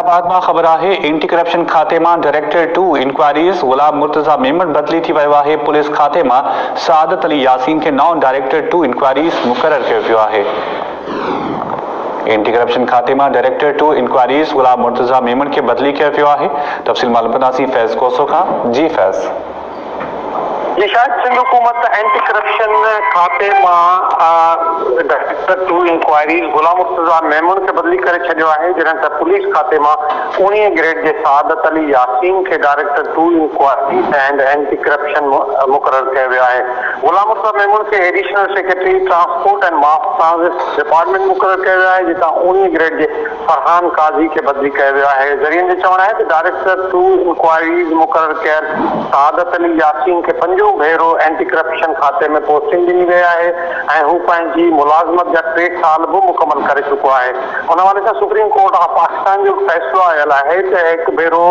बाद में खबर है एंटी करप्शन खाते में डायरेक्टर 2 इंक्वायरीज गुलाम मुर्तजा मेमन बदली थी वियो है। पुलिस खाते में सादत अली यासीन के नौ डायरेक्टर 2 इंक्वायरीज मुकर्रर किया वियो है। एंटी करप्शन खाते में डायरेक्टर 2 इंक्वायरीज गुलाम मुर्तजा मेमन के बदली किया वियो है। तफसील मालूम कंदासीं फैज़ कोसो का। जी फैज़। जी शायद सिंध हुकूमत एंटी करप्शन खाते में डायरेक्टर 2 इंक्वायरीज गुलाम मुर्तजा मेमन के बदली करे छॾियो आहे, जॾहिं त पुलिस खाते में 19 ग्रेड के सादत अली यासीन के director 2 inquiries and anti corruption मुकर्रर किया वियो आहे। गुलाम मुर्तजा मेमन के additional secretary transport and mass transit department मुकर्रर किया वियो आहे, जितां 19 ग्रेड के फरहान काजी के बदली किया वियो आहे। ज़रियनि जो चवणु आहे त डायरेक्टर 2 इंक्वायरीज मुकर्रर कयल सादत अली यासीन के 5 भेरो एंटी करप्शन खाते में पोस्टिंग दी गई है ऐं हू पंहिंजी मुलाज़मत जा 3 साल भी मुकम्मल कर चुको है। उन हवाले से सुप्रीम कोर्ट ऑफ पाकिस्तान जो फैसलो आयल है कि एक भेरो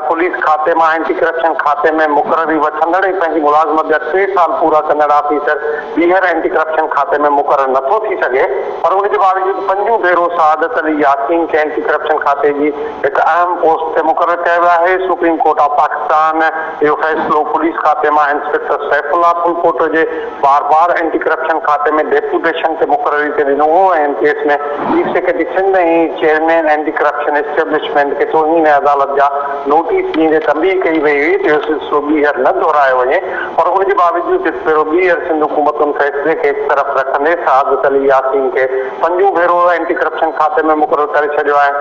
पुलिस खाते में एंटी करप्शन खाते में मुकर्ररी वठंदड़ पंहिंजी मुलाज़मत जा 3 साल पूरा कंदड़ ऑफिसर ॿीहर एंटी करप्शन खाते में मुकर्रर नथो थी सके, पर उन के बावजूद 5 भेरो सादत अली यासीन के एंटी करप्शन खाते की एक अहम पोस्ट से मुकर्रर किया वियो है। सुप्रीम कोर्ट ऑफ पाकिस्तान जो फैसलो पुलिस खाते में इंस्पेक्टर सैफुल्लाह पुलपोटो जे बार एंटी करप्शन खाते में डेपुटेशन से मुकर्ररी से ॾिनो हो ऐं केस में चीफ सेक्रेटरी सिंध ऐं चेयरमैन एंटी करप्शन एस्टेब्लिशमेंट के तौहीन अदालत जा नोटिस ॾींदे तंबीह कई वई हुई त इहो सिलसिलो ॿीहर न दोहरायो वञे, पर उनजे बावजूद पहिरियों ॿीहर सिंध हुकूमत उन फैसले के एक तरफ रखंदे सादत अली यासीन के 5 भेरो एंटी करप्शन खाते में मुकर्रर करे छॾियो आहे।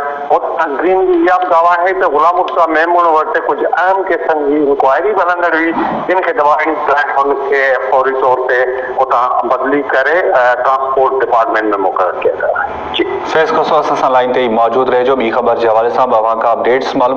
ग्रीन जी इहा बि दावा है त गुलाम मुर्तजा मेमन वटि कुछ अहम केसनि जी इंक्वायरी हलंदड़ हुई, जिन खे दवाउनि उनके फौरी तौर पे उतां बदली करे ट्रांसपोर्ट डिपार्टमेंट में मुकर्रर किया गया है। जी फैज़ कोसो असां लाइन ते मौजूद रहिजो। ॿी ख़बर के हवाले से अवां का अपडेट्स मालूम